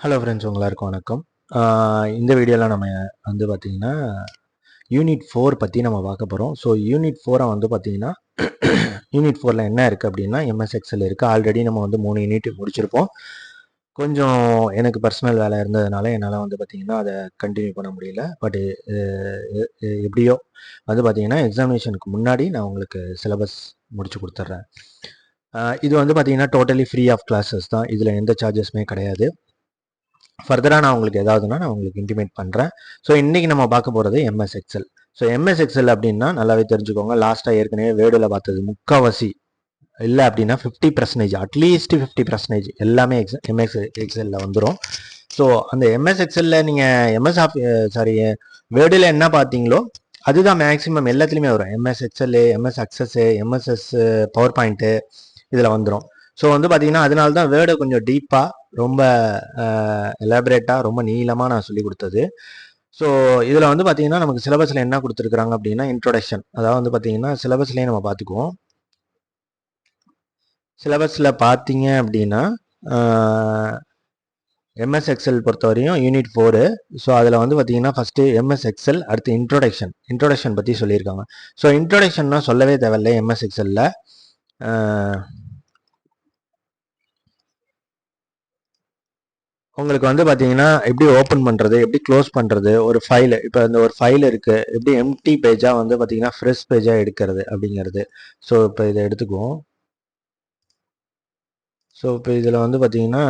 Hello friends, எல்லாருக்கும் வணக்கம். இந்த வீடியோவில் நம்ம வந்து பார்த்திங்கன்னா யூனிட் 4 பற்றி நம்ம பார்க்க போகிறோம். ஸோ யூனிட் 4 வந்து பார்த்திங்கன்னா யூனிட் 4ல் என்ன இருக்குது அப்படின்னா எம்எஸ் எக்ஸல் இருக்குது. ஆல்ரெடி நம்ம வந்து 3 யூனிட் முடிச்சிருப்போம். கொஞ்சம் எனக்கு பர்சனல் வேலை இருந்ததுனால என்னால் வந்து பார்த்திங்கன்னா அதை கண்டினியூ பண்ண முடியல. பட் எப்படியோ வந்து பார்த்திங்கன்னா எக்ஸாமினேஷனுக்கு முன்னாடி நான் உங்களுக்கு சிலபஸ் முடிச்சு கொடுத்துட்றேன். இது வந்து பார்த்திங்கன்னா டோட்டலி ஃப்ரீ ஆஃப் கிளாஸஸ் தான். இதில் எந்த சார்ஜஸுமே கிடையாது. ஃபர்தராக நான் உங்களுக்கு ஏதாவதுன்னா நான் உங்களுக்கு இன்டிமேட் பண்ணுறேன். ஸோ இன்றைக்கி நம்ம பார்க்க போகிறது MS XL. So MS XL அப்படின்னா நல்லாவே தெரிஞ்சுக்கோங்க. லாஸ்ட்டாக ஏற்கனவே வேர்டில் பார்த்தது முக்கால்வாசி இல்லை அப்படின்னா 50%, அட்லீஸ்ட் 50% எல்லாமே எம்எஸ் எக்ஸலில் வந்துடும். ஸோ அந்த எம்எஸ் எக்ஸலில் நீங்கள் வேர்டில் என்ன பார்த்தீங்களோ அதுதான் மேக்ஸிமம் எல்லாத்துலேயுமே வரும். MS XL, MS access, MSS power point இதில் வந்துடும். ஸோ வந்து பார்த்தீங்கன்னா அதனால தான் வேர்டை கொஞ்சம் டீப்பாக ரொம்ப எலாபரேட்டாக ரொம்ப நீளமாக நான் சொல்லி கொடுத்தது. ஸோ இதில் வந்து பார்த்தீங்கன்னா நமக்கு சிலபஸில் என்ன கொடுத்துருக்குறாங்க அப்படின்னா இன்ட்ரோடக்ஷன். அதாவது வந்து பார்த்தீங்கன்னா சிலபஸ்லேயே நம்ம பார்த்துக்குவோம். சிலபஸில் பார்த்தீங்க அப்படின்னா எம்எஸ் எக்ஸல் பொறுத்தவரையும் யூனிட் 4. ஸோ அதில் வந்து பார்த்தீங்கன்னா ஃபஸ்ட்டு எம்எஸ் எக்ஸல், அடுத்து இன்ட்ரோடக்ஷன் பற்றி சொல்லியிருக்காங்க. ஸோ இன்ட்ரோடக்ஷன்னா சொல்லவே தேவையில்லை. எம்எஸ் எக்ஸலில் உங்களுக்கு வந்து பார்த்தீங்கன்னா எப்படி ஓப்பன் பண்ணுறது, எப்படி க்ளோஸ் பண்ணுறது, ஒரு ஃபைல், இப்போ இந்த ஒரு ஃபைல் இருக்குது, எப்படி எம்டி பேஜாக வந்து பார்த்தீங்கன்னா ஃப்ரெஷ் பேஜாக எடுக்கிறது அப்படிங்கிறது. ஸோ இப்போ இதை எடுத்துக்குவோம். ஸோ இப்போ இதில் வந்து பார்த்தீங்கன்னா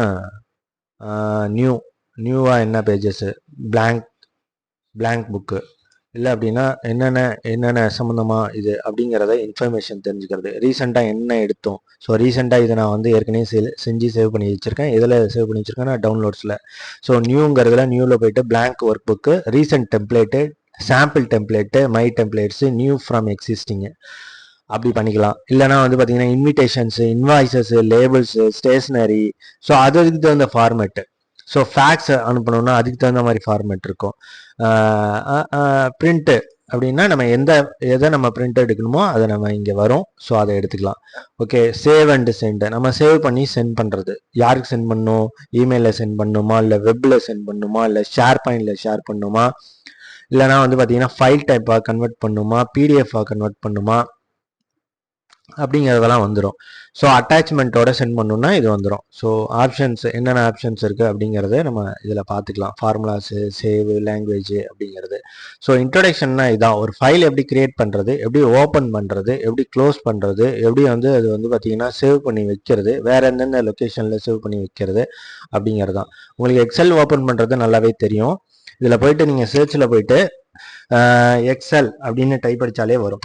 நியூவாக என்ன பேஜஸ்ஸு, பிளாங்க் புக்கு இல்லை அப்படின்னா என்னென்ன சம்மந்தமாக இது அப்படிங்கிறத இன்ஃபர்மேஷன் தெரிஞ்சுக்கிறது. ரீசெண்டாக என்ன எடுத்தோம், ஸோ ரீசெண்டாக இதை நான் வந்து ஏற்கனவே செஞ்சு சேவ் பண்ணி வச்சுருக்கேன். எதில் சேவ் பண்ணி வச்சுருக்கேன்? நான் டவுன்லோட்ஸில். ஸோ நியூங்கிறதுல நியூவில் போய்ட்டு blank workbook, recent template, sample template, my templates, new from existing அப்படி பண்ணிக்கலாம். இல்லைனா வந்து பார்த்தீங்கன்னா invitations, invoices, labels, stationery, so அதுக்கு தகுந்த ஃபார்மேட்டு. ஸோ ஃபேக்ஸ் அனுப்பணும்னா அதுக்கு தகுந்த மாதிரி ஃபார்மேட் இருக்கும். பிரிண்ட்டு அப்படின்னா நம்ம எதை நம்ம பிரிண்ட் எடுக்கணுமோ அதை நம்ம இங்கே வரும். ஸோ அதை எடுத்துக்கலாம். Okay, save and send. நம்ம சேவ் பண்ணி சென்ட் பண்ணுறது. யாருக்கு சென்ட் பண்ணணும்? இமெயிலில் சென்ட் பண்ணணுமா, இல்லை வெப்பில் சென்ட் பண்ணணுமா, இல்லை ஷேர் பாயிண்டில் ஷேர் பண்ணணுமா, இல்லைனா வந்து பார்த்தீங்கன்னா ஃபைல் டைப்பாக கன்வெர்ட் பண்ணணுமா, பிடிஎஃபாக கன்வெர்ட் பண்ணணுமா அப்படிங்கிறதெல்லாம் வந்துடும். ஸோ அட்டாச்மெண்ட்டோட சென்ட் பண்ணணும்னா இது வந்துடும். ஸோ ஆப்ஷன்ஸ், என்னென்ன ஆப்ஷன்ஸ் இருக்குது அப்படிங்கிறத நம்ம இதில் பார்த்துக்கலாம். ஃபார்முலாஸு, சேவ், லாங்குவேஜ் அப்படிங்கிறது. ஸோ இன்ட்ரொடக்ஷன்னா இதான். ஒரு ஃபைல் எப்படி கிரியேட் பண்ணுறது, எப்படி ஓப்பன் பண்ணுறது, எப்படி க்ளோஸ் பண்ணுறது, எப்படி வந்து அது வந்து பார்த்திங்கன்னா சேவ் பண்ணி வைக்கிறது, வேறு எந்தெந்த லொக்கேஷனில் சேவ் பண்ணி வைக்கிறது அப்படிங்கிறது தான். உங்களுக்கு எக்ஸல் ஓப்பன் பண்ணுறது நல்லாவே தெரியும். இதில் போயிட்டு நீங்கள் சர்ச்சில் போயிட்டு எக்ஸல் அப்படின்னு டைப் அடித்தாலே வரும்.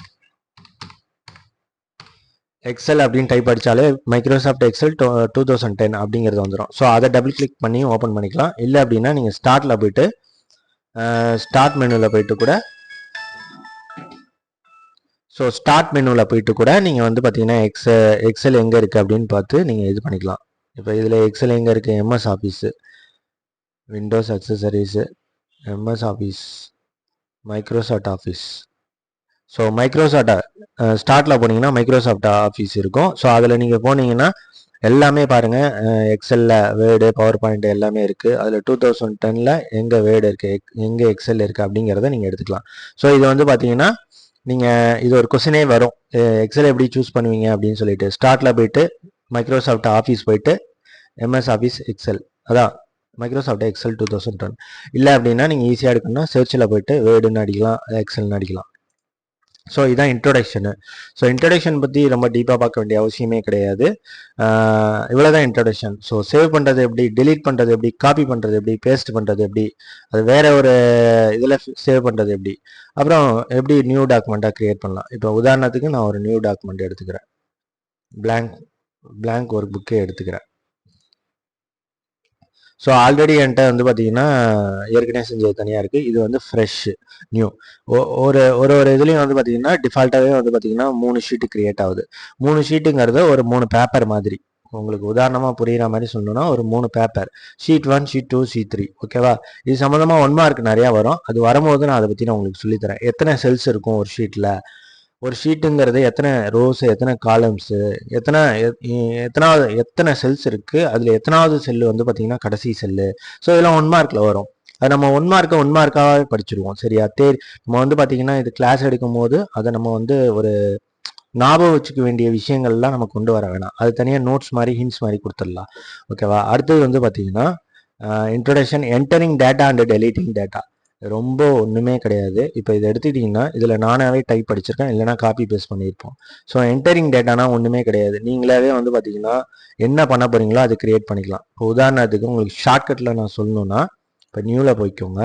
எக்ஸல் அப்படின்னு டைப் அடித்தாலே மைக்ரோசாஃப்ட் எக்ஸல் 2010 அப்படிங்கிறது வந்துடும். ஸோ அதை டபுள் கிளிக் பண்ணி ஓப்பன் பண்ணிக்கலாம். இல்லை அப்படின்னா நீங்கள் ஸ்டார்ட்டில் போயிட்டு ஸ்டார்ட் மெனுவில் போயிட்டு கூட நீங்கள் வந்து பார்த்தீங்கன்னா எக்ஸல் எங்கே இருக்குது அப்படின்னு பார்த்து நீங்கள் இது பண்ணிக்கலாம். இப்போ இதில் எக்ஸல் எங்கே இருக்குது? MS office, Windows accessories, MS office, Microsoft office. So ஸ்டார்ட்டில் போனீங்கன்னா மைக்ரோசாஃப்ட் ஆஃபீஸ் இருக்கும். ஸோ அதில் நீங்கள் போனீங்கன்னா எல்லாமே பாருங்கள். எக்ஸலில் வேர்டு, பவர் பாயிண்ட் எல்லாமே இருக்குது. அதில் 2010 எங்கே வேர்டு இருக்குது, எங்கே எக்ஸல் இருக்குது அப்படிங்கிறத நீங்கள் எடுத்துக்கலாம். ஸோ இது வந்து பார்த்தீங்கன்னா நீங்கள் இது ஒரு கொஸ்டினே வரும், எக்ஸல் எப்படி சூஸ் பண்ணுவீங்க அப்படின்னு சொல்லிட்டு. ஸ்டார்ட்டில் போயிட்டு மைக்ரோசாஃப்ட் ஆஃபீஸ் போயிட்டு எம்எஸ் ஆஃபீஸ் எக்ஸல், அதான் மைக்ரோசாஃப்ட் எக்ஸல் 2010. இல்லை அப்படின்னா நீங்கள் ஈஸியாக எடுக்கணும்னா சர்ச்சில் போயிட்டு வேர்டுன்னு அடிக்கலாம், எக்ஸல்னு அடிக்கலாம். ஸோ இதுதான் இன்ட்ரொடக்ஷனு. ஸோ இன்ட்ரொடக்ஷன் பற்றி ரொம்ப டீப்பாக பார்க்க வேண்டிய அவசியமே கிடையாது. இவ்வளோ தான் இன்ட்ரொடக்ஷன். ஸோ சேவ் பண்ணுறது எப்படி, டெலீட் பண்ணுறது எப்படி, காப்பி பண்ணுறது எப்படி, பேஸ்ட் பண்ணுறது எப்படி, அது வேறு ஒரு இதில் சேவ் பண்ணுறது எப்படி, அப்புறம் எப்படி நியூ டாக்குமெண்ட்டாக க்ரியேட் பண்ணலாம். இப்போ உதாரணத்துக்கு நான் ஒரு நியூ டாக்குமெண்ட் எடுத்துக்கிறேன். பிளாங்க் ஒர்க் புக்கே எடுத்துக்கிறேன். ஸோ ஆல்ரெடி என்கிட்ட வந்து பார்த்தீங்கன்னா ஏற்கனவே செஞ்சது தனியாக இருக்குது. இது வந்து ஃப்ரெஷ் நியூ. ஒரு இதுலேயும் வந்து பார்த்தீங்கன்னா டிஃபால்ட்டாகவே வந்து பார்த்தீங்கன்னா 3 ஷீட்டு க்ரியேட் ஆகுது. 3 ஷீட்டுங்கிறது ஒரு 3 பேப்பர் மாதிரி. உங்களுக்கு உதாரணமாக புரிகிற மாதிரி சொல்லணும்னா ஒரு 3 பேப்பர், ஷீட் 1, ஷீட் 2, ஷீட் 3. ஓகேவா? இது சம்மந்தமாக 1 மார்க் நிறையா வரும். அது வரும்போது நான் அதை பற்றி நான் உங்களுக்கு சொல்லித்தரேன். எத்தனை செல்ஸ் இருக்கும் ஒரு ஷீட்டில், ஒரு ஷீட்டுங்கிறது எத்தனை ரோஸ், எத்தனை காலம்ஸு, எத்தனை எத்தனை செல்ஸ் இருக்குது, அதில் எத்தனாவது செல்லு வந்து பார்த்தீங்கன்னா கடைசி செல்லு. ஸோ இதெல்லாம் 1 மார்க்கில் வரும். அது நம்ம 1 மார்க்காகவே படிச்சிருவோம். சரியா? நம்ம வந்து பார்த்தீங்கன்னா இது கிளாஸ் எடுக்கும் போது அதை நம்ம வந்து ஒரு ஞாபகம் வச்சுக்க வேண்டிய விஷயங்கள்லாம் நம்ம கொண்டு வர வேணாம். அது தனியாக நோட்ஸ் மாதிரி ஹிண்ட்ஸ் மாதிரி கொடுத்துடலாம். ஓகேவா? அடுத்தது வந்து பார்த்தீங்கன்னா introduction, entering data and deleting data. ரொம்ப ஒன்றுமே கிடையாது. இப்போ இதை எடுத்துக்கிட்டிங்கன்னா இதில் நானாவே டைப் படிச்சிருக்கேன், இல்லைனா காப்பி பேஸ்ட் பண்ணியிருப்போம். ஸோ என்டரிங் டேட்டானா ஒன்றுமே கிடையாது. நீங்களாவே வந்து பார்த்தீங்கன்னா என்ன பண்ண போகிறீங்களோ அது கிரியேட் பண்ணிக்கலாம். இப்போ உதாரணத்துக்கு உங்களுக்கு ஷார்ட்கட்டில் நான் சொல்லணுன்னா, இப்போ நியூவில் போய்க்கோங்க,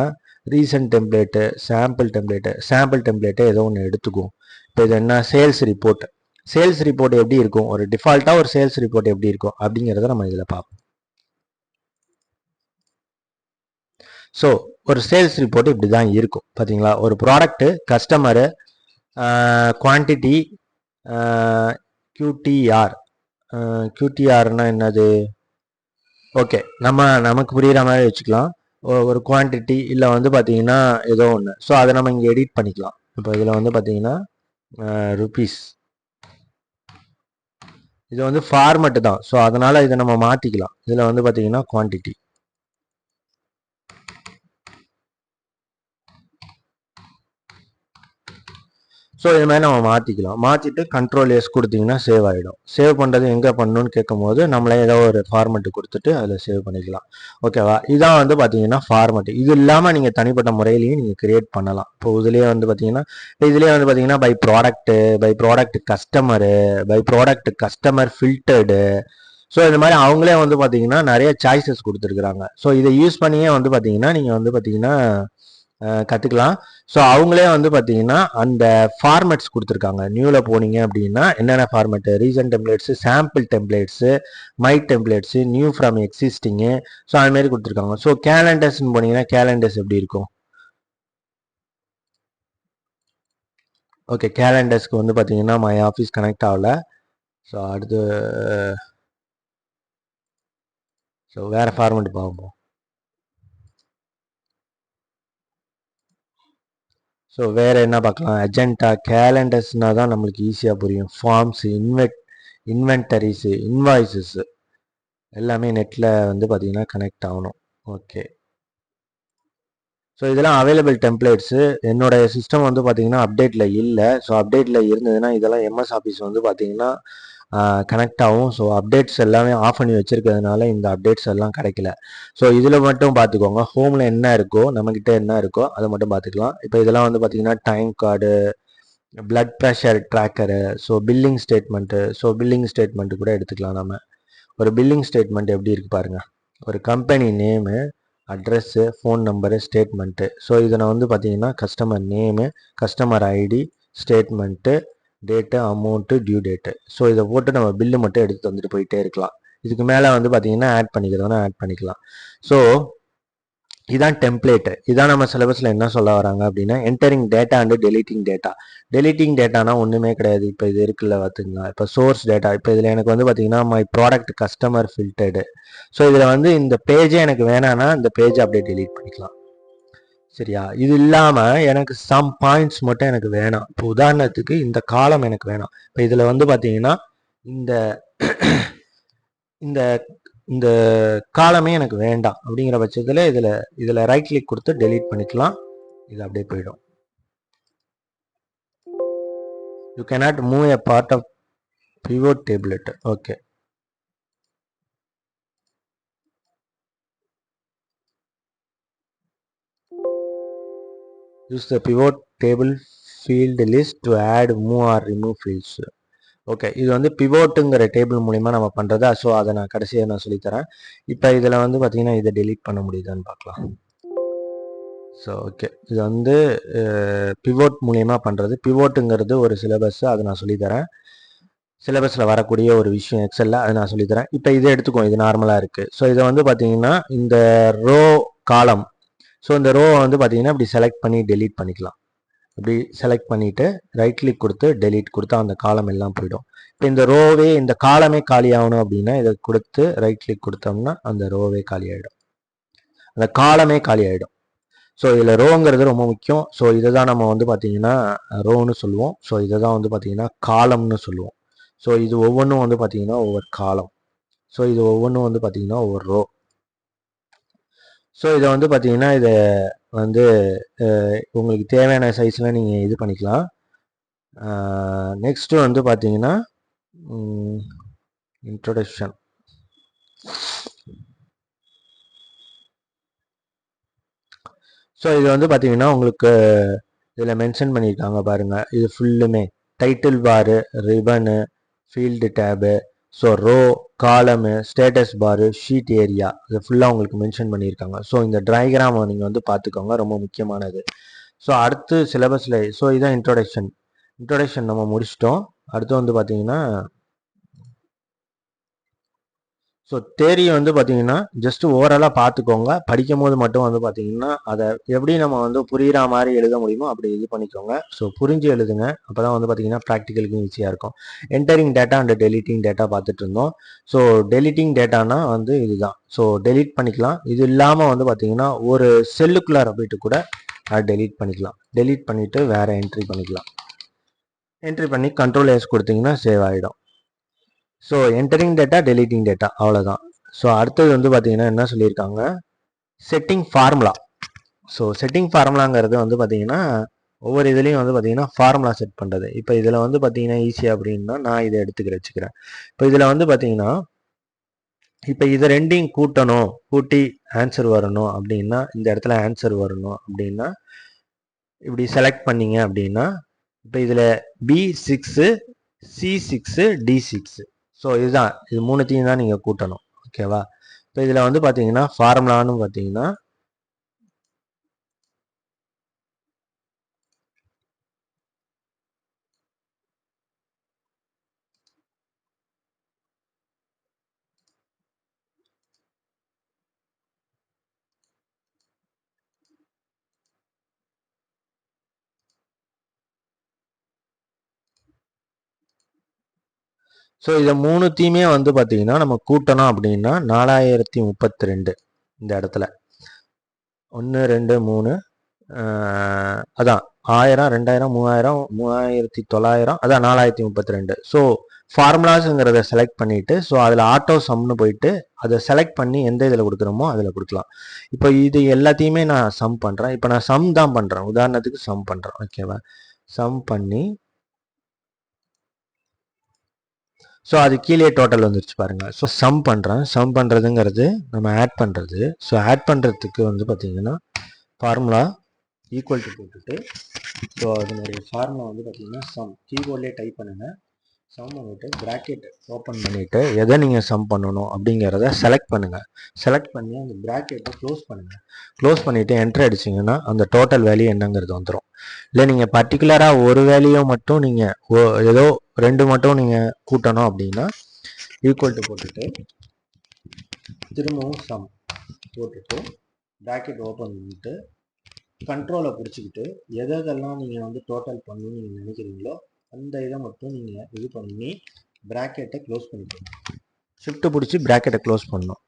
ரீசன்ட் டெம்ப்ளேட்டு, சாம்பிள் டெம்ப்ளேட்டு ஏதோ ஒன்று எடுத்துக்குவோம். இப்போ இது என்ன, சேல்ஸ் ரிப்போர்ட். சேல்ஸ் ரிப்போர்ட் எப்படி இருக்கும், ஒரு டிஃபால்ட்டாக ஒரு சேல்ஸ் ரிப்போர்ட் எப்படி இருக்கும் அப்படிங்கிறத நம்ம இதில் பார்ப்போம். ஸோ ஒரு சேல்ஸ் ரிப்போர்ட் இப்படி தான் இருக்கும். பார்த்தீங்களா? ஒரு ப்ராடக்ட்டு, கஸ்டமரு, குவான்டிட்டி, QTR. QTRனா என்னது? ஓகே, நமக்கு புரிகிற மாதிரி வச்சுக்கலாம். ஒரு குவான்டிட்டி இல்லை வந்து பார்த்தீங்கன்னா ஏதோ ஒன்று. ஸோ அதை நம்ம இங்கே எடிட் பண்ணிக்கலாம். இப்போ இதில் வந்து பார்த்தீங்கன்னா ருபீஸ், இது வந்து ஃபார்மெட்டு தான். ஸோ அதனால் இதை நம்ம மாற்றிக்கலாம். இதில் வந்து பார்த்தீங்கன்னா குவான்டிட்டி. ஸோ இது மாதிரி நம்ம மாற்றிக்கலாம். மாற்றிட்டு Ctrl+S கொடுத்தீங்கன்னா சேவ் ஆகிடும். சேவ் பண்ணுறது எங்கே பண்ணணும்னு கேட்கும் போது நம்மளே ஏதோ ஒரு ஃபார்மெட்டு கொடுத்துட்டு அதில் சேவ் பண்ணிக்கலாம். ஓகேவா? இதான் வந்து பார்த்தீங்கன்னா ஃபார்மெட்டு. இது இல்லாமல் நீங்கள் தனிப்பட்ட முறையிலையும் நீங்கள் கிரியேட் பண்ணலாம். இப்போ இதுலேயே வந்து பார்த்தீங்கன்னா by product customer, by product customer filtered. So இந்த மாதிரி அவங்களே வந்து பார்த்தீங்கன்னா நிறைய சாய்ஸஸ் கொடுத்துருக்குறாங்க. ஸோ இதை யூஸ் பண்ணியே வந்து பார்த்தீங்கன்னா நீங்கள் வந்து பார்த்தீங்கன்னா கற்றுக்கலாம். ஸோ அவங்களே வந்து பார்த்தீங்கன்னா அந்த ஃபார்மெட்ஸ் கொடுத்துருக்காங்க. நியூவில் போனீங்க அப்படின்னா என்னென்ன format, recent templates, sample templates, my templates, new from existing. So அதுமாரி கொடுத்துருக்காங்க. ஸோ கேலண்டர்ஸ்ன்னு போனீங்கன்னா கேலண்டர்ஸ் எப்படி இருக்கும்? ஓகே, கேலண்டர்ஸ்க்கு வந்து பார்த்தீங்கன்னா மை ஆஃபீஸ் கனெக்ட் ஆகலை. ஸோ அடுத்து வேறு ஃபார்மெட் பார்ப்போம். ஸோ வேறு என்ன பார்க்கலாம்? அஜெண்டா, கேலண்டர்ஸ்னால் தான் நம்மளுக்கு ஈஸியாக புரியும். ஃபார்ம்ஸு, இன்வென்டரிஸு, இன்வாய்ஸஸ்ஸு எல்லாமே நெட்டில் வந்து பார்த்தீங்கன்னா கனெக்ட் ஆகணும். ஓகே, ஸோ இதெல்லாம் அவைலபிள் டெம்ப்ளேட்ஸு. என்னோடய சிஸ்டம் வந்து பார்த்தீங்கன்னா அப்டேட்டில் இல்லை. ஸோ அப்டேட்டில் இருந்ததுன்னா இதெல்லாம் MS ஆஃபீஸ் வந்து பார்த்தீங்கன்னா கனெக்ட் ஆகும். ஸோ அப்டேட்ஸ் எல்லாமே ஆஃப் பண்ணி வச்சுருக்கிறதுனால இந்த அப்டேட்ஸ் எல்லாம் கிடைக்கல. ஸோ இதில் மட்டும் பார்த்துக்கோங்க, ஹோமில் என்ன இருக்கோ, நம்மக்கிட்ட என்ன இருக்கோ அதை மட்டும் பார்த்துக்கலாம். இப்போ இதெல்லாம் வந்து பார்த்தீங்கன்னா time card, blood pressure tracker, so billing statement கூட எடுத்துக்கலாம். நம்ம ஒரு பில்லிங் ஸ்டேட்மெண்ட் எப்படி இருக்குது பாருங்கள். ஒரு company name, address, phone number, statement. So இதை நான் வந்து பார்த்தீங்கன்னா customer name, customer ID, statement, date, amount, due date. So இதை போட்டு நம்ம பில்லு மட்டும் எடுத்து வந்துட்டு போயிட்டே இருக்கலாம். இதுக்கு மேலே வந்து பார்த்தீங்கன்னா ஆட் பண்ணிக்கலாம். ஸோ இதான் டெம்ப்ளேட்டு. இதான் நம்ம சிலபஸில் என்ன சொல்ல வராங்க அப்படின்னா entering data and deleting data. Deleting டேட்டானா ஒன்றுமே கிடையாது. இப்போ இது இருக்குல்ல பார்த்துங்களா, இப்போ சோர்ஸ் டேட்டா. இப்போ இதில் எனக்கு வந்து பார்த்தீங்கன்னா my product customer filtered. So இதில் வந்து இந்த பேஜே எனக்கு வேணான்னா இந்த பேஜை அப்படியே டெலீட் பண்ணிக்கலாம். சரியா? இது இல்லாமல் எனக்கு சம் பாயிண்ட்ஸ் மட்டும் எனக்கு வேணாம். இப்போ உதாரணத்துக்கு இந்த காலம் எனக்கு வேணாம். இப்போ இதில் வந்து பார்த்தீங்கன்னா இந்த இந்த இந்த காலமே எனக்கு வேண்டாம் அப்படிங்கிற பட்சத்தில் இதில் ரைட் கிளிக் கொடுத்து டெலீட் பண்ணிக்கலாம். இது அப்படியே போயிடும். You cannot move a part of pivot tablet. Okay, use the pivot table field list to add, move or remove fields. Okay, இது வந்து பிவோட்டுங்கிற டேபிள் மூலிமா நம்ம பண்ணுறது. ஸோ அதை நான் கடைசியாக நான் சொல்லித்தரேன். இப்போ இதில் வந்து பார்த்தீங்கன்னா இதை டெலீட் பண்ண முடியுதான்னு பார்க்கலாம். ஸோ ஓகே, இது வந்து பிவோட் மூலிமா பண்ணுறது. பிவோட்டுங்கிறது ஒரு சிலபஸ், அதை நான் சொல்லித்தரேன். சிலபஸில் வரக்கூடிய ஒரு விஷயம் எக்ஸலில், அதை நான் சொல்லித்தரேன். இப்போ இதை எடுத்துக்கோ, இது நார்மலாக இருக்குது. ஸோ இதை வந்து பார்த்தீங்கன்னா இந்த ரோ காலம், ஸோ இந்த ரோவை வந்து பார்த்தீங்கன்னா இப்படி செலக்ட் பண்ணி டெலீட் பண்ணிக்கலாம். இப்படி செலக்ட் பண்ணிவிட்டு ரைட் கிளிக் கொடுத்து டெலீட் கொடுத்தா அந்த காலம் எல்லாம் போயிடும். இப்போ இந்த காலமே காலி ஆகணும் அப்படின்னா இதை கொடுத்து ரைட் கிளிக் கொடுத்தோம்னா அந்த ரோவே காலி ஆகிடும், அந்த காலமே காலி ஆகிடும். ஸோ இதில் ரோங்கிறது ரொம்ப முக்கியம். ஸோ இதை தான் நம்ம வந்து பார்த்தீங்கன்னா ரோன்னு சொல்லுவோம். ஸோ இதை தான் வந்து பார்த்தீங்கன்னா காலம்னு சொல்லுவோம். ஸோ இது ஒவ்வொன்றும் வந்து பார்த்தீங்கன்னா ஒவ்வொரு காலம். ஸோ இது ஒவ்வொன்றும் வந்து பார்த்தீங்கன்னா ஒவ்வொரு ரோ. ஸோ இதை வந்து பார்த்தீங்கன்னா இதை வந்து உங்களுக்கு தேவையான சைஸில் நீங்கள் இது பண்ணிக்கலாம். நெக்ஸ்ட்டு வந்து பார்த்தீங்கன்னா இன்ட்ரோடக்ஷன். ஸோ இது வந்து பார்த்தீங்கன்னா உங்களுக்கு இதில் மென்ஷன் பண்ணியிருக்காங்க பாருங்கள். இது ஃபுல்லுமே title bar, ribbon, field tab, so row, column, status bar, sheet area, இது ஃபுல்லாக உங்களுக்கு மென்ஷன் பண்ணியிருக்காங்க. ஸோ இந்த டயக்ராமை நீங்கள் வந்து பார்த்துக்கோங்க, ரொம்ப முக்கியமானது. ஸோ அடுத்து சிலபஸில் ஸோ இதான் இன்ட்ரோடக்ஷன் நம்ம முடிச்சிட்டோம். அடுத்து வந்து பார்த்தீங்கன்னா ஸோ தேரி வந்து பார்த்தீங்கன்னா ஜஸ்ட் ஓவராலாக பார்த்துக்கோங்க. படிக்கும் போது மட்டும் வந்து பார்த்தீங்கன்னா அதை எப்படி நம்ம வந்து புரிகிற மாதிரி எழுத முடியுமோ அப்படி இது பண்ணிக்கோங்க. ஸோ புரிஞ்சு எழுதுங்க. அப்போ தான் வந்து பார்த்தீங்கன்னா ப்ராக்டிக்கலுக்கும் ஈஸியாக இருக்கும். Entering data and deleting data பார்த்துட்டு இருந்தோம். ஸோ டெலிட்டிங் டேட்டானா வந்து இதுதான். ஸோ டெலிட் பண்ணிக்கலாம். இது இல்லாமல் வந்து பார்த்தீங்கன்னா ஒரு செல்லுக்குள்ளார போயிட்டு கூட அதை டெலிட் பண்ணிக்கலாம். டெலிட் பண்ணிவிட்டு வேறு என்ட்ரி பண்ணிக்கலாம். என்ட்ரி பண்ணி கண்ட்ரோல் எஸ் கொடுத்தீங்கன்னா சேவ் ஆகிடும். So entering data, deleting data, அவ்வளோதான். ஸோ அடுத்தது வந்து பார்த்தீங்கன்னா என்ன சொல்லியிருக்காங்க, செட்டிங் ஃபார்முலா. ஸோ செட்டிங் ஃபார்முலாங்கிறது வந்து பார்த்தீங்கன்னா ஒவ்வொரு இதுலேயும் வந்து பார்த்தீங்கன்னா ஃபார்முலா செட் பண்ணுறது. இப்போ இதில் வந்து பார்த்தீங்கன்னா ஈஸியாக அப்படின்னா நான் இதை வச்சுக்கிறேன். இப்போ இதில் வந்து பார்த்தீங்கன்னா இப்போ இதை ரெண்டையும் கூட்டணும், கூட்டி ஆன்சர் வரணும் அப்படின்னா, இந்த இடத்துல ஆன்சர் வரணும் அப்படின்னா இப்படி செலக்ட் பண்ணீங்க அப்படின்னா, இப்போ இதில் B6, C6, D6. ஸோ இதுதான், இது மூணுத்தையும் தான் நீங்கள் கூட்டணும். ஓகேவா? இப்போ இதில் வந்து பார்த்தீங்கன்னா ஃபார்முலான்னு பார்த்தீங்கன்னா ஸோ இதை மூணுத்தையுமே வந்து பார்த்தீங்கன்னா நம்ம கூட்டணும் அப்படின்னா 4032 இந்த இடத்துல 1 2 3 அதான் 1000 2000 3000 3900 அதான் 4032. ஸோ ஃபார்முலாஸுங்கிறத செலக்ட் பண்ணிட்டு ஸோ அதில் ஆட்டோ சம்னு போயிட்டு அதை செலக்ட் பண்ணி எந்த இதில் கொடுக்குறோமோ அதில் கொடுக்கலாம். இப்போ இது எல்லாத்தையுமே நான் சம் பண்ணுறேன். இப்போ நான் சம் தான் பண்ணுறேன், உதாரணத்துக்கு சம் பண்ணுறேன். ஓகேவா? சம் பண்ணி ஸோ அது கீழே டோட்டல் வந்துருச்சு பாருங்க. ஸோ சம் பண்ணுறேன். சம் பண்ணுறதுங்கிறது நம்ம ஆட் பண்ணுறது. ஸோ ஆட் பண்ணுறதுக்கு வந்து பார்த்தீங்கன்னா ஃபார்முலா ஈக்குவல் டு போட்டுட்டு ஸோ அதனுடைய ஃபார்முலா வந்து பார்த்தீங்கன்னா சம் கீபோர்ட்லேயே டைப் பண்ணுங்கள். சம் பண்ணிவிட்டு ப்ராக்கெட் ஓப்பன் பண்ணிவிட்டு எதை நீங்கள் சம் பண்ணணும் அப்படிங்கிறத செலக்ட் பண்ணுங்கள். செலக்ட் பண்ணி அந்த ப்ராக்கெட்டை க்ளோஸ் பண்ணுங்கள். க்ளோஸ் பண்ணிவிட்டு என்ட்ரு அடிச்சிங்கன்னா அந்த டோட்டல் வேல்யூ என்னங்கிறது வந்துடும். இல்லை நீங்கள் பர்டிகுலராக ஒரு வேல்யூ மட்டும் நீங்கள் ஏதோ 2 மட்டும் நீங்கள் கூட்டணும் அப்படின்னா ஈக்குவல் டு போட்டுட்டு திரும்பவும் சம் போட்டுட்டு ப்ராக்கெட் ஓப்பன் பண்ணிட்டு கண்ட்ரோலை பிடிச்சிக்கிட்டு எதெல்லாம் நீங்கள் வந்து டோட்டல் பண்ணணும்னு நீங்கள் நினைக்கிறீங்களோ அந்த இதை மட்டும் நீங்கள் இது பண்ணி ப்ராக்கெட்டை க்ளோஸ் பண்ணிக்கணும். ஷிஃப்ட்டு பிடிச்சி ப்ராக்கெட்டை க்ளோஸ் பண்ணணும்.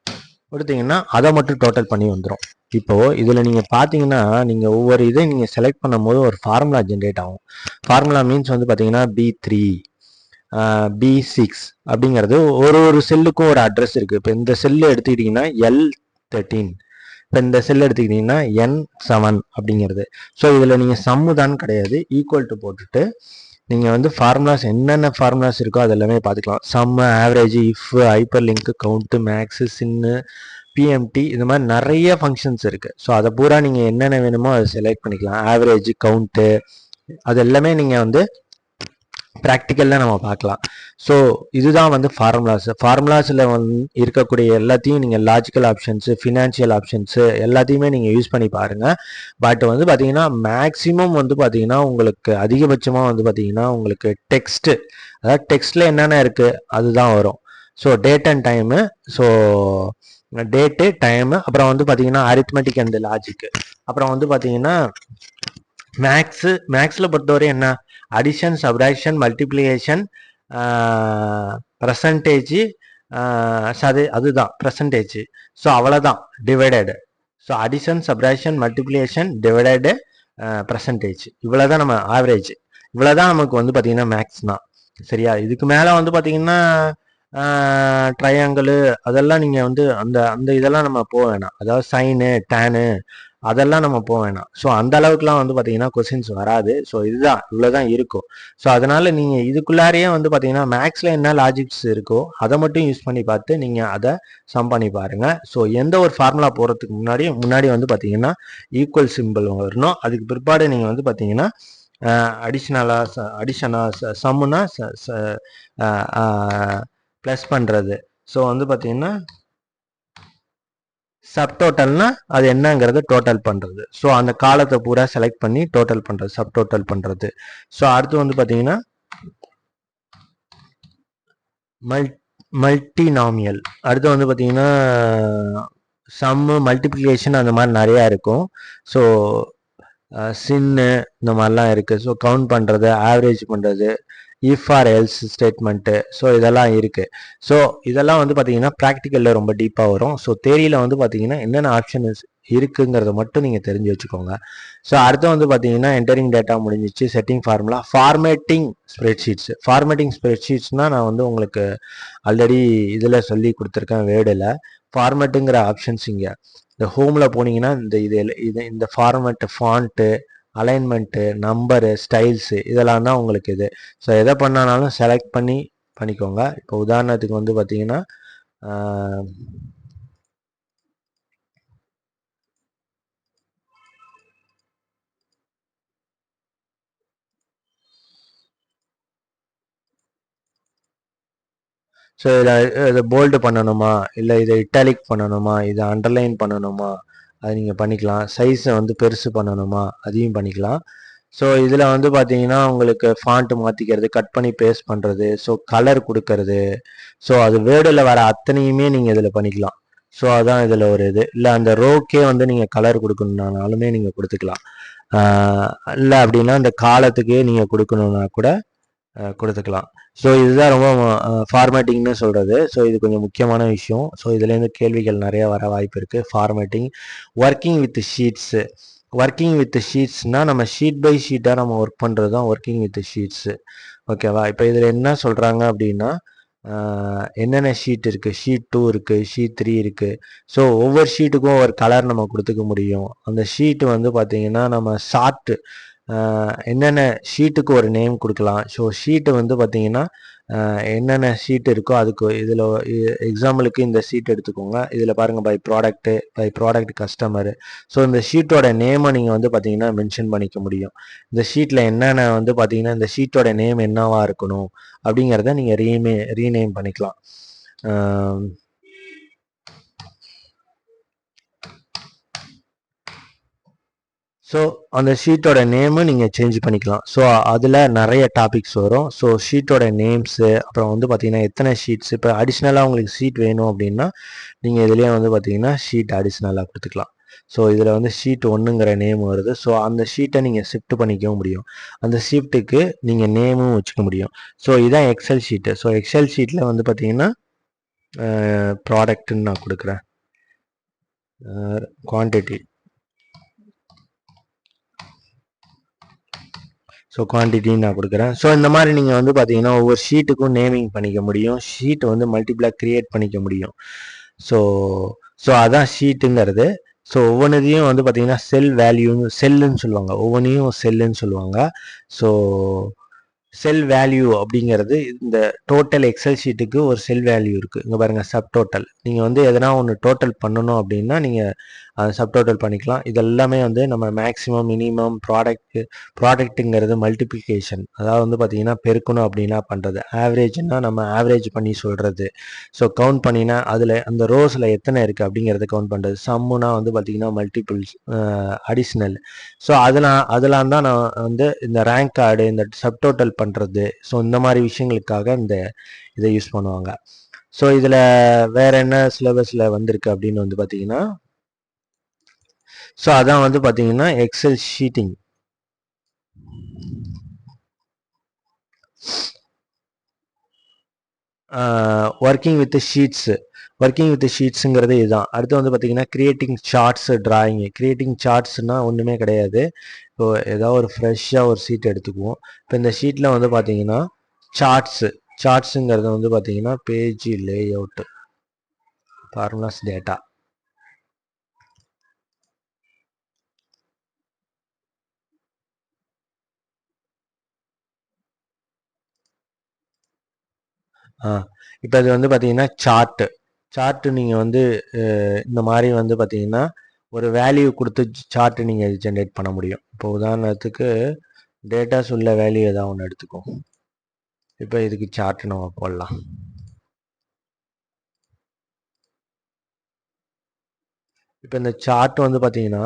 கொடுத்தீங்கன்னா அதை மட்டும் டோட்டல் பண்ணி வந்துடும். இப்போது இதில் நீங்கள் பார்த்தீங்கன்னா நீங்கள் ஒவ்வொரு இதை நீங்கள் செலக்ட் பண்ணும் போது ஒரு ஃபார்முலா ஜென்ரேட் ஆகும். ஃபார்முலா மீன்ஸ் வந்து பார்த்தீங்கன்னா B3 B6 அப்படிங்கிறது ஒரு செல்லுக்கும் ஒரு அட்ரஸ் இருக்குது. இப்போ இந்த செல்லு எடுத்துக்கிட்டிங்கன்னா L13, இப்போ இந்த செல் எடுத்துக்கிட்டிங்கன்னா N7 அப்படிங்கிறது. ஸோ இதில் நீங்கள் சம்மு தான் கிடையாது, ஈக்குவல் டு போட்டுட்டு நீங்கள் வந்து ஃபார்முலாஸ் என்னென்ன ஃபார்முலாஸ் இருக்கோ அது எல்லாமே பார்த்துக்கலாம். Sum, average, if, hyperlink, count, max, sin, PMT, இந்த மாதிரி நிறைய ஃபங்க்ஷன்ஸ் இருக்குது. ஸோ அதை பூரா நீங்கள் என்னென்ன வேணுமோ அதை செலக்ட் பண்ணிக்கலாம். ஆவரேஜ், கவுண்ட்டு, அது எல்லாமே நீங்கள் வந்து ப்ராக்டிக்கலில் நம்ம பார்க்கலாம். ஸோ இதுதான் வந்து ஃபார்முலாஸில் வந்து இருக்கக்கூடிய எல்லாத்தையும் நீங்கள் லாஜிக்கல் ஆப்ஷன்ஸு, ஃபினான்ஷியல் ஆப்ஷன்ஸு எல்லாத்தையுமே நீங்கள் யூஸ் பண்ணி பாருங்கள். பட் வந்து பார்த்தீங்கன்னா மேக்ஸிமம் வந்து பார்த்தீங்கன்னா உங்களுக்கு அதிகபட்சமாக வந்து பார்த்தீங்கன்னா உங்களுக்கு டெக்ஸ்ட்டு, அதாவது டெக்ஸ்ட்டில் என்னென்ன இருக்குது அதுதான் வரும். So date and time, so date, time, அப்புறம் வந்து பார்த்தீங்கன்னா அரித்மெட்டிக் அண்ட் லாஜிக்கு, அப்புறம் வந்து பார்த்தீங்கன்னா மேக்ஸில் பொறுத்தவரை என்ன அடிஷன், சப்ராக்ஷன், மல்டிப்ளிகேஷன், பர்சன்டேஜ், அதுதான் பர்சன்டேஜ். ஸோ அவ்வளோதான் divided. So addition, subtraction, multiplication, divided, percentage, இவ்வளோதான் நம்ம ஆவரேஜ். இவ்வளோதான் நமக்கு வந்து பார்த்தீங்கன்னா மேக்ஸ் தான். சரியா? இதுக்கு மேலே வந்து பார்த்தீங்கன்னா ட்ரையாங்கிள் அதெல்லாம் நீங்கள் வந்து அந்த அந்த இதெல்லாம் நம்ம போக வேணாம். அதாவது சைனு, டேனு அதெல்லாம் நம்ம போக வேணாம். ஸோ அந்த அளவுக்குலாம் வந்து பார்த்தீங்கன்னா கொஸ்டின்ஸ் வராது. ஸோ இதுதான் இவ்வளோதான் இருக்கும். ஸோ அதனால நீங்கள் இதுக்குள்ளாரையே வந்து பார்த்தீங்கன்னா மேக்ஸில் என்ன லாஜிக்ஸ் இருக்கோ அதை மட்டும் யூஸ் பண்ணி பார்த்து நீங்கள் அதை சம் பண்ணி பாருங்க. ஸோ எந்த ஒரு ஃபார்முலா போகிறதுக்கு முன்னாடி வந்து பார்த்தீங்கன்னா ஈக்குவல் சிம்பிள் வரணும். அதுக்கு பிற்பாடு நீங்கள் வந்து பார்த்தீங்கன்னா சம்முனா ப்ளஸ் பண்ணுறது. ஸோ வந்து பார்த்தீங்கன்னா சப் டோட்டல்னா அது என்னங்கிறது டோட்டல் பண்ணுறது. ஸோ அந்த காலத்தை பூரா செலக்ட் பண்ணி டோட்டல் பண்ணுறது, சப் டோட்டல் பண்ணுறது. ஸோ அடுத்து வந்து பார்த்தீங்கன்னா மல்டினாமியல். அடுத்து வந்து பார்த்தீங்கன்னா சம்மு, மல்டிப்ளிகேஷன் அந்த மாதிரி நிறையா இருக்கும். ஸோ சின்னு இந்த மாதிரிலாம் இருக்குது. ஸோ கவுண்ட் பண்ணுறது, ஆவரேஜ் பண்ணுறது, if or else statement, so இதெல்லாம் இருக்குது. ஸோ இதெல்லாம் வந்து பார்த்தீங்கன்னா ப்ராக்டிக்கலில் ரொம்ப டீப்பாக வரும். ஸோ தேரியில் வந்து பார்த்தீங்கன்னா என்னென்ன ஆப்ஷன்ஸ் இருக்குங்கிறத மட்டும் நீங்கள் தெரிஞ்சு வச்சுக்கோங்க. ஸோ அடுத்து வந்து பார்த்தீங்கன்னா என்டரிங் டேட்டா முடிஞ்சிச்சு, setting formula, formatting spreadsheets. Formatting ஸ்ப்ரெட்ஷீட்ஸ்னால் நான் வந்து உங்களுக்கு ஆல்ரெடி இதில் சொல்லி கொடுத்துருக்கேன் வேர்டில். ஃபார்மேட்டுங்கிற ஆப்ஷன்ஸ் இங்கே இந்த ஹோமில் போனீங்கன்னா இந்த format, font, alignment, number, styles இதெல்லாம் தான் உங்களுக்கு இது. ஸோ எதை பண்ணாலும் செலக்ட் பண்ணி பண்ணிக்கோங்க. இப்போ உதாரணத்துக்கு வந்து பார்த்தீங்கன்னா ஸோ இதை போல்டு பண்ணணுமா, இல்லை இதை இட்டாலிக் பண்ணணுமா, இதை அண்டர்லைன் பண்ணணுமா, அது நீங்கள் பண்ணிக்கலாம். சைஸை வந்து பெருசு பண்ணணுமா, அதையும் பண்ணிக்கலாம். ஸோ இதில் வந்து பார்த்தீங்கன்னா உங்களுக்கு ஃபாண்ட்டு மாற்றிக்கிறது, கட் பண்ணி பேஸ்ட் பண்ணுறது, ஸோ கலர் கொடுக்கறது, ஸோ அது வேர்டில் வர அத்தனையுமே நீங்கள் இதில் பண்ணிக்கலாம். ஸோ அதான் இதில் ஒரு இது. இல்லை அந்த ரோக்கே வந்து நீங்கள் கலர் கொடுக்கணுன்னாலுமே நீங்கள் கொடுத்துக்கலாம். இல்லை அப்படின்னா அந்த காலத்துக்கே நீங்கள் கொடுக்கணுன்னா கூட கொடுத்துக்கலாம். ஸோ இதுதான் ரொம்ப ஃபார்மேட்டிங்னு சொல்கிறது. ஸோ இது கொஞ்சம் முக்கியமான விஷயம். ஸோ இதுலேருந்து கேள்விகள் நிறையா வர வாய்ப்பு இருக்குது. Formatting, working with sheets. Working with ஷீட்ஸ்னால் நம்ம ஷீட் பை ஷீட்டாக நம்ம ஒர்க் பண்ணுறது தான் ஒர்க்கிங் வித் ஷீட்ஸு. ஓகேவா? இப்போ இதில் என்ன சொல்கிறாங்க அப்படின்னா என்னென்ன ஷீட் இருக்குது, ஷீட் 2 இருக்குது, ஷீட் 3 இருக்குது. ஸோ ஒவ்வொரு ஷீட்டுக்கும் ஒரு கலர் நம்ம கொடுத்துக்க முடியும். அந்த ஷீட்டு வந்து பார்த்திங்கன்னா நம்ம ஷார்ட்டு என்னென்ன ஷீட்டுக்கு ஒரு நேம் கொடுக்கலாம். ஸோ ஷீட்டு வந்து பார்த்தீங்கன்னா என்னென்ன ஷீட் இருக்கோ அதுக்கு இதில் எக்ஸாம்பிளுக்கு இந்த ஷீட் எடுத்துக்கோங்க. இதில் பாருங்கள் பை ப்ராடக்ட் கஸ்டமரு. ஸோ இந்த ஷீட்டோட நேமை நீங்கள் வந்து பார்த்தீங்கன்னா மென்ஷன் பண்ணிக்க முடியும். இந்த ஷீட்டில் என்னென்ன வந்து பார்த்தீங்கன்னா இந்த ஷீட்டோட நேம் என்னவா இருக்கணும் அப்படிங்கிறத நீங்கள் ரீநேம் பண்ணிக்கலாம். ஸோ அந்த ஷீட்டோட நேமு நீங்கள் சேஞ்ச் பண்ணிக்கலாம். ஸோ அதில் நிறைய டாபிக்ஸ் வரும். ஸோ ஷீட்டோட நேம்ஸு, அப்புறம் வந்து பார்த்தீங்கன்னா எத்தனை ஷீட்ஸ், இப்போ அடிஷ்னலாக உங்களுக்கு ஷீட் வேணும் அப்படின்னா நீங்கள் இதுலேயே வந்து பார்த்தீங்கன்னா ஷீட் அடிஷ்னலாக கொடுத்துக்கலாம். ஸோ இதில் வந்து ஷீட் 1ங்கிற நேம் வருது. ஸோ அந்த ஷீட்டை நீங்கள் ஷிஃப்ட் பண்ணிக்கவும் முடியும். அந்த ஷிஃப்ட்டுக்கு நீங்கள் நேமும் வச்சுக்க முடியும். ஸோ இதுதான் எக்ஸல் ஷீட்டு. ஸோ எக்ஸல் ஷீட்டில் வந்து பார்த்தீங்கன்னா ப்ராடக்ட்டுன்னு நான் கொடுக்குறேன், குவான்டிட்டி. ஸோ குவான்டிட்டின்னு நான் கொடுக்குறேன். ஸோ இந்த மாதிரி நீங்கள் வந்து பார்த்தீங்கன்னா ஒவ்வொரு ஷீட்டுக்கும் நேமிங் பண்ணிக்க முடியும். ஷீட் வந்து மல்டிப்ளாக க்ரியேட் பண்ணிக்க முடியும். ஸோ ஸோ அதான் ஷீட்டுங்கிறது. ஸோ ஒவ்வொன்றையும் வந்து பார்த்தீங்கன்னா செல்லுன்னு சொல்லுவாங்க. ஒவ்வொன்றையும் செல்லுன்னு சொல்லுவாங்க. ஸோ செல் வேல்யூ அப்படிங்கிறது இந்த டோட்டல் எக்ஸல் ஷீட்டுக்கு ஒரு செல் வேல்யூ இருக்குது. இங்கே பாருங்கள், சப் டோட்டல். நீங்கள் வந்து எதனா ஒன்று டோட்டல் பண்ணணும் அப்படின்னா நீங்கள் சப் டோட்டல் பண்ணிக்கலாம். இதெல்லாமே வந்து நம்ம மேக்ஸிமம், மினிமம், ப்ராடக்ட்டுங்கிறது மல்டிப்ளிகேஷன், அதாவது வந்து பார்த்தீங்கன்னா பெருக்கணும் அப்படின்னா பண்ணுறது. ஆவரேஜ்னா நம்ம ஆவரேஜ் பண்ணி சொல்கிறது. ஸோ கவுண்ட் பண்ணினா அதில் அந்த ரோஸில் எத்தனை இருக்குது அப்படிங்கிறத கவுண்ட் பண்ணுறது. சம்முனா வந்து பார்த்தீங்கன்னா மல்டிபிள்ஸ், அடிஷ்னல். ஸோ அதெல்லாம் தான் நான் வந்து இந்த ரேங்க் கார்டு, இந்த சப் டோட்டல் பண்ணுறது, ஸோ இந்த மாதிரி விஷயங்களுக்காக இதை யூஸ் பண்ணுவாங்க. ஸோ இதில் வேற என்ன சிலபஸில் வந்திருக்கு அப்படின்னு வந்து பார்த்தீங்கன்னா, ஸோ அதான் வந்து பார்த்தீங்கன்னா Excel sheeting. Working with sheets. Working with ஷீட்ஸுங்கிறது இதுதான். அடுத்து வந்து பார்த்தீங்கன்னா கிரியேட்டிங் சார்ட்ஸு டிராயிங்கு. கிரியேட்டிங் சார்ட்ஸ்னால் ஒன்றுமே கிடையாது. இப்போ ஏதாவது ஒரு ஃப்ரெஷ்ஷாக ஒரு ஷீட் எடுத்துக்குவோம். இப்போ இந்த ஷீட்டில் வந்து பார்த்தீங்கன்னா சார்ட்ஸுங்கிறது வந்து பார்த்தீங்கன்னா பேஜ் லே அவுட்டு, ஃபார்முலாஸ், டேட்டா. இப்போ இது வந்து பார்த்தீங்கன்னா சார்ட்டு நீங்கள் வந்து இந்த மாதிரி வந்து பார்த்தீங்கன்னா ஒரு வேல்யூ கொடுத்து சார்ட்டு நீங்கள் ஜென்ரேட் பண்ண முடியும். இப்போ உதாரணத்துக்கு டேட்டாஸ் உள்ள வேல்யூ ஏதாவது ஒன்று எடுத்துக்கோ. இப்போ இதுக்கு சார்ட் நம்ம போடலாம். இப்போ இந்த சார்ட் வந்து பார்த்தீங்கன்னா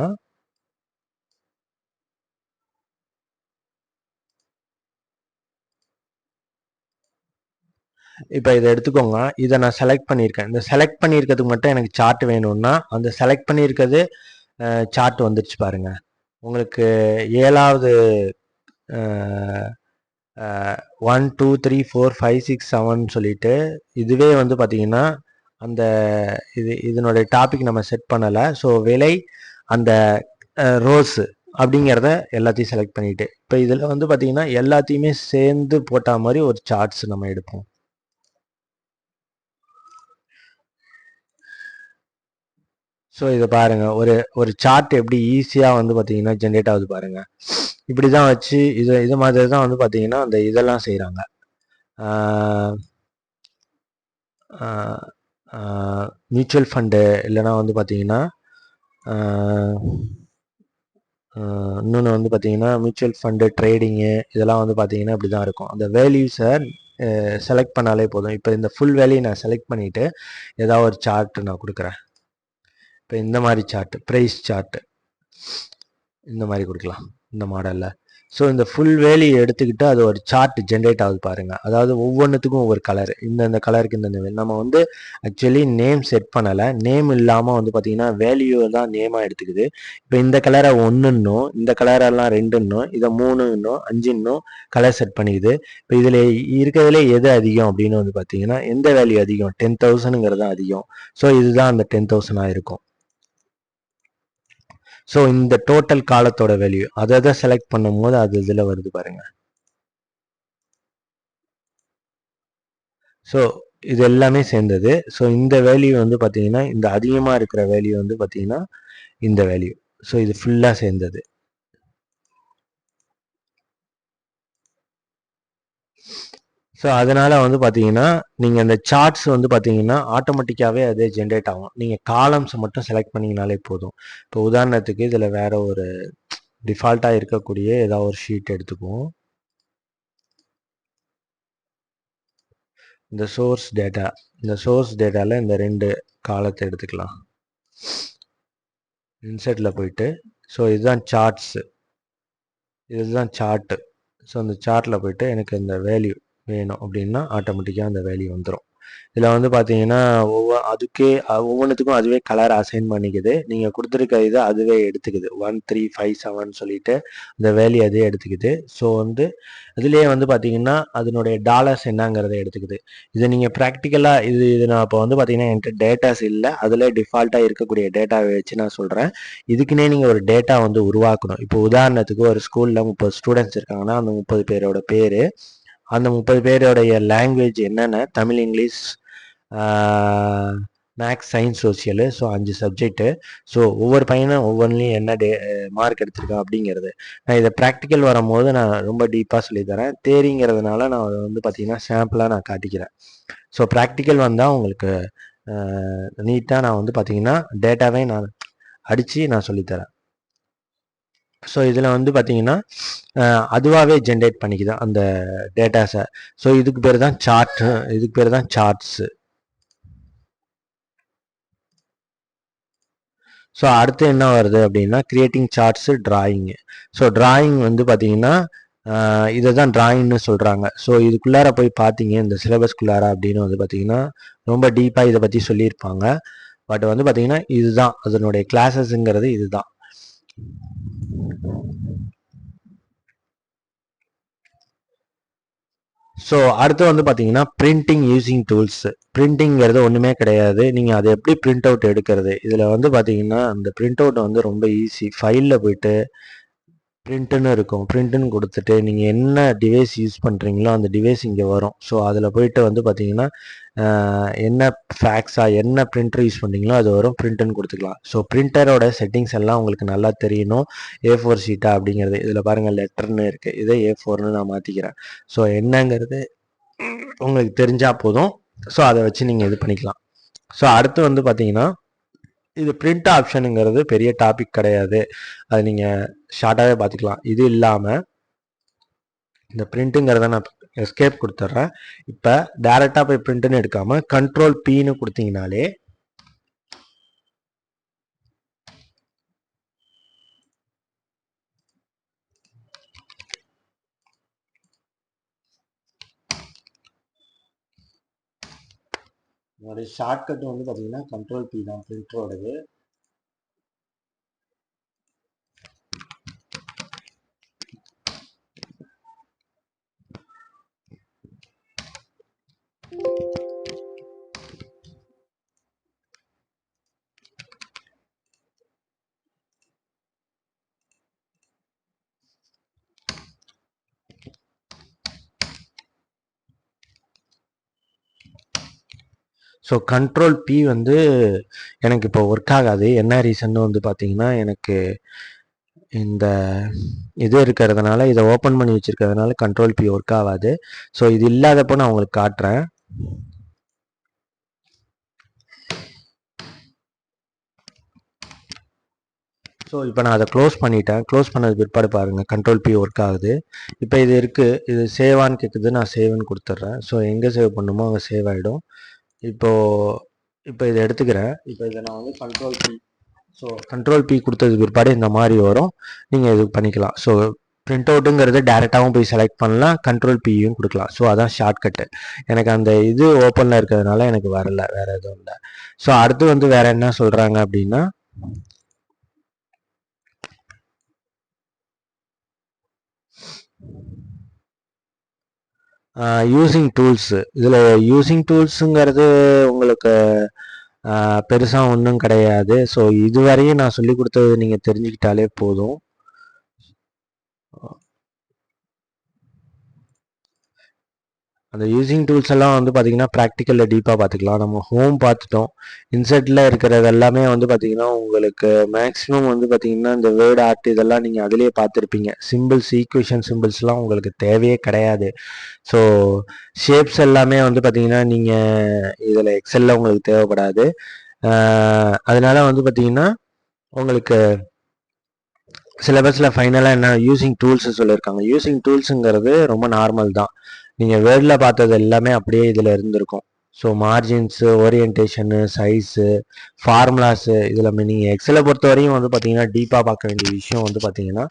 இப்போ இதை எடுத்துக்கோங்க. இதை நான் செலக்ட் பண்ணியிருக்கேன். இந்த செலக்ட் பண்ணியிருக்கிறதுக்கு மட்டும் எனக்கு சார்ட் வேணும்னா அந்த செலக்ட் பண்ணியிருக்கிறது சார்ட் வந்துருச்சு பாருங்க. உங்களுக்கு 7வது 1 2 3 4 5 6 7 சொல்லிட்டு இதுவே வந்து பார்த்தீங்கன்னா அந்த இதனுடைய டாபிக் நம்ம செட் பண்ணலை. ஸோ விலை அந்த ரோஸ் அப்படிங்கிறத எல்லாத்தையும் செலக்ட் பண்ணிட்டு இப்போ இதில் வந்து பார்த்தீங்கன்னா எல்லாத்தையுமே சேர்ந்து போட்ட மாதிரி ஒரு சார்ட்ஸ் நம்ம எடுப்போம். ஸோ இதை பாருங்க, ஒரு சார்ட் எப்படி ஈஸியாக வந்து பார்த்தீங்கன்னா ஜென்ரேட் ஆகுது பாருங்க. இப்படி தான் வச்சு இது மாதிரி தான் வந்து பார்த்தீங்கன்னா அந்த இதெல்லாம் செய்கிறாங்க. மியூச்சுவல் ஃபண்டு இல்லைனா வந்து பார்த்தீங்கன்னா இன்னொன்று வந்து பார்த்தீங்கன்னா மியூச்சுவல் ஃபண்டு ட்ரேடிங்கு இதெல்லாம் வந்து பார்த்தீங்கன்னா இப்படி தான் இருக்கும். அந்த வேல்யூஸை செலக்ட் பண்ணாலே போதும். இப்போ இந்த ஃபுல் வேல்யூ நான் செலக்ட் பண்ணிவிட்டு ஏதாவது ஒரு சார்ட் நான் கொடுக்குறேன். இப்போ இந்த மாதிரி சார்ட், ப்ரைஸ் சார்ட் இந்த மாதிரி கொடுக்கலாம் இந்த மாடலில். ஸோ இந்த ஃபுல் வேல்யூ எடுத்துக்கிட்டு அது ஒரு சார்ட் ஜென்ரேட் ஆகுது பாருங்கள். அதாவது ஒவ்வொன்றுத்துக்கும் ஒவ்வொரு கலர், இந்த கலருக்கு இந்த நம்ம வந்து ஆக்சுவலி நேம் செட் பண்ணலை. நேம் இல்லாமல் வந்து பார்த்தீங்கன்னா வேல்யூ தான் நேமாக எடுத்துக்குது. இப்போ இந்த கலரை 1ன்னும் இந்த கலரெல்லாம் 2ன்னும் இதை 3ன்னும் 5ன்னும் கலர் செட் பண்ணிக்குது. இப்போ இதில் இருக்கிறதுல எது அதிகம் அப்படின்னு வந்து பார்த்தீங்கன்னா எந்த வேல்யூ அதிகம், 10,000ங்கிறது தான் அதிகம். ஸோ இதுதான் அந்த 10,000 இருக்கும். ஸோ இந்த டோட்டல் காலத்தோட வேல்யூ அதை செலக்ட் பண்ணும் போது அது இதில் வருது பாருங்க. ஸோ இது எல்லாமே சேர்ந்தது. ஸோ இந்த வேல்யூ வந்து பார்த்தீங்கன்னா இந்த அதிகமாக இருக்கிற வேல்யூ வந்து பார்த்தீங்கன்னா இந்த வேல்யூ. ஸோ இது ஃபுல்லாக சேர்ந்தது. ஸோ அதனால் வந்து பார்த்தீங்கன்னா நீங்கள் அந்த சார்ட்ஸ் வந்து பார்த்தீங்கன்னா ஆட்டோமேட்டிக்காகவே அதே ஜென்ரேட் ஆகும். நீங்கள் காலம்ஸ் மட்டும் செலக்ட் பண்ணிங்கனாலே போதும். இப்போ உதாரணத்துக்கு இதில் வேற ஒரு டிஃபால்ட்டாக இருக்கக்கூடிய ஏதாவது ஒரு ஷீட் எடுத்துக்குவோம். இந்த சோர்ஸ் டேட்டாவில் இந்த 2 காலத்தை எடுத்துக்கலாம். இன்சர்ட்டில் போயிட்டு ஸோ இதுதான் சார்ட்டு. ஸோ அந்த சார்ட்டில் போயிட்டு எனக்கு இந்த வேல்யூ வேணும் அப்படின்னா ஆட்டோமேட்டிக்காக அந்த வேல்யூ வந்துடும். இதில் வந்து பார்த்தீங்கன்னா ஒவ்வொன்றுத்துக்கும் அதுவே கலர் அசைன் பண்ணிக்குது. நீங்கள் கொடுத்துருக்க இதை அதுவே எடுத்துக்குது. 1 3 5 7 சொல்லிட்டு அந்த வேல்யூ அதே எடுத்துக்குது. ஸோ வந்து இதுலேயே வந்து பார்த்தீங்கன்னா அதனுடைய டாலர்ஸ் என்னங்கிறத எடுத்துக்குது. இதை நீங்கள் ப்ராக்டிக்கலாக இது நான் இப்போ வந்து பார்த்தீங்கன்னா என்கிட்ட டேட்டாஸ் இல்லை, அதில் டிஃபால்ட்டாக இருக்கக்கூடிய டேட்டாவை வச்சு நான் சொல்கிறேன். இதுக்குன்னே நீங்கள் ஒரு டேட்டா வந்து உருவாக்கணும். இப்போ உதாரணத்துக்கு ஒரு ஸ்கூலில் 30 ஸ்டூடெண்ட்ஸ் இருக்காங்கன்னா அந்த 30 பேரோட பேர், அந்த 30 பேரோடைய லாங்குவேஜ் என்னென்ன, Tamil, English, maths, science, social. So 5 subject. So ஒவ்வொரு பையனும் ஒவ்வொன்றிலையும் என்ன மார்க் எடுத்திருக்கான் அப்படிங்கிறது. நான் இதை ப்ராக்டிக்கல் வரும்போது நான் ரொம்ப டீப்பாக சொல்லித்தரேன். தேரிங்கிறதுனால நான் அதை வந்து பார்த்தீங்கன்னா சாம்பிளாக நான் காட்டிக்கிறேன். ஸோ ப்ராக்டிக்கல் வந்தால் உங்களுக்கு நீட்டாக நான் வந்து பார்த்தீங்கன்னா டேட்டாவே நான் அடித்து நான் சொல்லித்தரேன். ஸோ இதில் வந்து பார்த்தீங்கன்னா அதுவாகவே ஜென்ரேட் பண்ணிக்குது அந்த டேட்டாஸை. ஸோ இதுக்கு பேர் தான் சார்ட்ஸு. ஸோ அடுத்து என்ன வருது அப்படின்னா creating charts, drawing. So drawing வந்து பார்த்தீங்கன்னா இதை தான் டிராயிங்னு சொல்கிறாங்க. ஸோ இதுக்குள்ளார போய் பார்த்தீங்க இந்த சிலபஸ்குள்ளார அப்படின்னு வந்து பார்த்தீங்கன்னா ரொம்ப டீப்பாக இதை பற்றி சொல்லியிருப்பாங்க. பட் வந்து பார்த்தீங்கன்னா இதுதான் அதனுடைய கிளாஸஸ்ங்கிறது இதுதான். ஸோ அடுத்து வந்து பார்த்தீங்கன்னா பிரிண்டிங் யூசிங் டூல்ஸ். பிரிண்டிங்கிறது ஒன்றுமே கிடையாது. நீங்கள் அதை எப்படி பிரிண்ட் அவுட் எடுக்கிறது, இதில் வந்து பார்த்தீங்கன்னா அந்த பிரிண்ட் அவுட் வந்து ரொம்ப ஈஸி. ஃபைலில் போயிட்டு பிரிண்ட்டுன்னு இருக்கும். பிரிண்ட்டுன்னு கொடுத்துட்டு நீங்கள் என்ன டிவைஸ் யூஸ் பண்ணுறீங்களோ அந்த டிவைஸ் இங்கே வரும். ஸோ அதில் போயிட்டு வந்து பார்த்தீங்கன்னா என்ன ஃபேக்ஸா என்ன பிரிண்டர் யூஸ் பண்ணுறீங்களோ அது வரும். பிரிண்ட்டுன்னு கொடுத்துக்கலாம். ஸோ பிரிண்டரோட செட்டிங்ஸ் எல்லாம் உங்களுக்கு நல்லா தெரியணும். A4 ஷீட்டா அப்படிங்கிறது இதில் பாருங்கள் லெட்டர்னு இருக்குது. இதே A4ன்னு நான் மாற்றிக்கிறேன். ஸோ என்னங்கிறது உங்களுக்கு தெரிஞ்சால் போதும். ஸோ அதை வச்சு நீங்கள் இது பண்ணிக்கலாம். ஸோ அடுத்து வந்து பார்த்தீங்கன்னா இது பிரிண்ட் ஆப்ஷனுங்கிறது பெரிய டாபிக் கிடையாது. அது நீங்கள் ஷார்ட்டாகவே பார்த்துக்கலாம். இது இல்லாமல் இந்த பிரிண்ட்டுங்கிறத நான் எஸ்கேப் கொடுத்துட்றேன். இப்போ டேரெக்டாக போய் பிரிண்ட்டுன்னு எடுக்காமல் கண்ட்ரோல் Pன்னு கொடுத்தீங்கனாலே என்னுடைய ஷார்ட்கட் வந்து பார்த்தீங்கன்னா கண்ட்ரோல் P தான் பிரிண்டரோடது. ஸோ கண்ட்ரோல் P வந்து எனக்கு இப்போ ஒர்க் ஆகாது. என்ன ரீசன்னு வந்து பார்த்தீங்கன்னா எனக்கு இந்த இது இருக்கிறதுனால இதை ஓப்பன் பண்ணி வச்சுருக்கிறதுனால கண்ட்ரோல் P ஒர்க் ஆகாது. ஸோ இது இல்லாதப்போ நான் உங்களுக்கு காட்டுறேன். ஸோ இப்போ நான் அதை க்ளோஸ் பண்ணிட்டேன். க்ளோஸ் பண்ணது பிற்பாடு பாருங்கள் கண்ட்ரோல் P ஒர்க் ஆகுது. இப்போ இது இருக்குது. இது சேவான்னு கேட்குது. நான் சேவ்னு கொடுத்துட்றேன். ஸோ எங்கே சேவ் பண்ணுமோ அங்கே சேவ் ஆகிடும். இப்போ இதை எடுத்துக்கிறேன். இப்போ இதை நான் வந்து control P, so control P கொடுத்தது பிற்பாடு இந்த மாதிரி வரும். நீங்கள் இது பண்ணிக்கலாம். ஸோ பிரிண்ட் அவுட்டுங்கிறது டேரெக்டாகவும் போய் செலக்ட் பண்ணலாம். கண்ட்ரோல் Pயும் கொடுக்கலாம். ஸோ அதான் ஷார்ட்கட்டு. எனக்கு அந்த இது ஓப்பனில் இருக்கிறதுனால எனக்கு வரல, வேறு எதுவும் இல்லை. ஸோ அடுத்து வந்து வேறு என்ன சொல்கிறாங்க அப்படின்னா யூசிங் டூல்ஸ். இதில் யூசிங் டூல்ஸுங்கிறது உங்களுக்கு பெருசாக ஒன்றும் கிடையாது. ஸோ இதுவரையும் நான் சொல்லி கொடுத்தது நீங்கள் தெரிஞ்சுக்கிட்டாலே போதும். அந்த யூசிங் டூல்ஸ் எல்லாம் வந்து பார்த்தீங்கன்னா ப்ராக்டிக்கலில் டீப்பாக பார்த்துக்கலாம். நம்ம ஹோம் பார்த்துட்டோம். இன்செட்டில் இருக்கிறது எல்லாமே வந்து பார்த்தீங்கன்னா உங்களுக்கு மேக்ஸிமம் வந்து பார்த்தீங்கன்னா இந்த வேர்ட் ஆர்ட் இதெல்லாம் நீங்கள் அதிலே பார்த்துருப்பீங்க. சிம்பிள்ஸ், ஈக்குவேஷன் சிம்பிள்ஸ்லாம் உங்களுக்கு தேவையே கிடையாது. ஸோ ஷேப்ஸ் எல்லாமே வந்து பார்த்தீங்கன்னா நீங்கள் இதில் எக்ஸலில் உங்களுக்கு தேவைப்படாது. அதனால வந்து பார்த்தீங்கன்னா உங்களுக்கு சிலபஸில் ஃபைனலாக என்ன யூசிங் டூல்ஸ் சொல்லியிருக்காங்க. யூசிங் டூல்ஸுங்கிறது ரொம்ப நார்மல் தான். நீங்கள் வேர்டில் பார்த்தது எல்லாமே அப்படியே இதில் இருந்திருக்கும். ஸோ மார்ஜின்ஸு, ஓரியன்டேஷனு, சைஸு, ஃபார்முலாஸு, இதில் நீங்கள் எக்ஸலை பொறுத்த வரையும் வந்து பார்த்தீங்கன்னா டீப்பாக பார்க்க வேண்டிய விஷயம் வந்து பார்த்தீங்கன்னா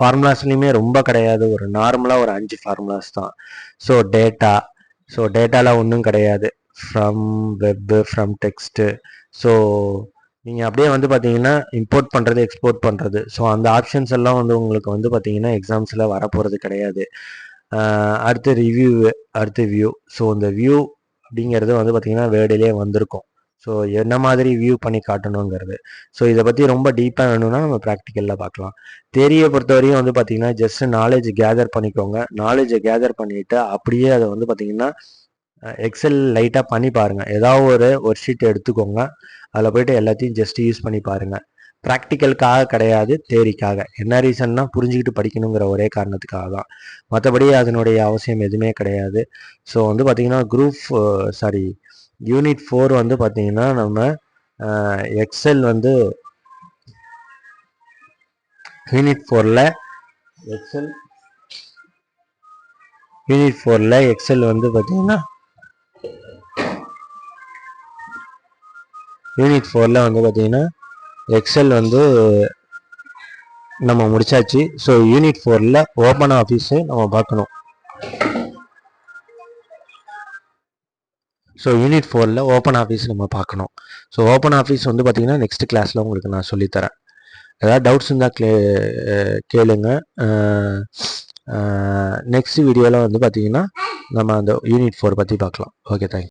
ஃபார்முலாஸ்லேயுமே ரொம்ப கிடையாது. ஒரு நார்மலாக ஒரு 5 ஃபார்முலாஸ் தான். ஸோ டேட்டாவில் ஒன்றும் கிடையாது. ஃப்ரம் வெப்பு, ஃப்ரம் டெக்ஸ்ட்டு. ஸோ நீங்கள் அப்படியே வந்து பார்த்தீங்கன்னா இம்போர்ட் பண்ணுறது, எக்ஸ்போர்ட் பண்ணுறது. ஸோ அந்த ஆப்ஷன்ஸ் எல்லாம் வந்து உங்களுக்கு வந்து பார்த்தீங்கன்னா எக்ஸாம்ஸில் வரப்போகிறது கிடையாது. அடுத்து அடுத்து வியூ. ஸோ இந்த வியூ அப்படிங்கிறது வந்து பார்த்தீங்கன்னா வேர்டிலே வந்திருக்கும். ஸோ என்ன மாதிரி வியூ பண்ணி காட்டணுங்கிறது. ஸோ இதை பற்றி ரொம்ப டீப்பாக வேணும்னா நம்ம ப்ராக்டிக்கலில் பார்க்கலாம். தேரியை பொறுத்த வரையும் வந்து பார்த்தீங்கன்னா ஜஸ்ட் நாலேஜ் கேதர் பண்ணிக்கோங்க. நாலேஜை கேதர் பண்ணிவிட்டு அப்படியே அதை வந்து பார்த்தீங்கன்னா எக்ஸல் லைட்டாக பண்ணி பாருங்கள். ஏதாவது ஒரு ஷீட் எடுத்துக்கோங்க. அதில் போய்ட்டு எல்லாத்தையும் ஜஸ்ட் யூஸ் பண்ணி பாருங்கள். ப்ராக்டிக்கலுக்காக கிடையாது, தேரிக்காக. என்ன ரீசன்னா புரிஞ்சுக்கிட்டு படிக்கணுங்கிற ஒரே காரணத்துக்காக தான். மற்றபடி அதனுடைய அவசியம் எதுவுமே கிடையாது. ஸோ வந்து பார்த்திங்கன்னா யூனிட் 4 வந்து பார்த்திங்கன்னா நம்ம எக்ஸல் வந்து யூனிட் 4ல் எக்ஸல் வந்து பார்த்திங்கன்னா யூனிட் 4ல் வந்து பார்த்திங்கன்னா எக்ஸல் வந்து நம்ம முடிச்சாச்சு. ஸோ யூனிட் 4ல் ஓப்பன் ஆஃபீஸு நம்ம பார்க்கணும். ஸோ யூனிட் 4ல் ஓப்பன் ஆஃபீஸ் நம்ம பார்க்கணும். ஸோ ஓப்பன் ஆஃபீஸ் வந்து பார்த்திங்கன்னா நெக்ஸ்ட் கிளாஸில் உங்களுக்கு நான் சொல்லித்தரேன். ஏதாவது டவுட்ஸ் இருந்தால் கேளுங்க. நெக்ஸ்ட் வீடியோவில் வந்து பார்த்திங்கன்னா நம்ம அந்த யூனிட் 4 பற்றி பார்க்கலாம். Okay, thank you.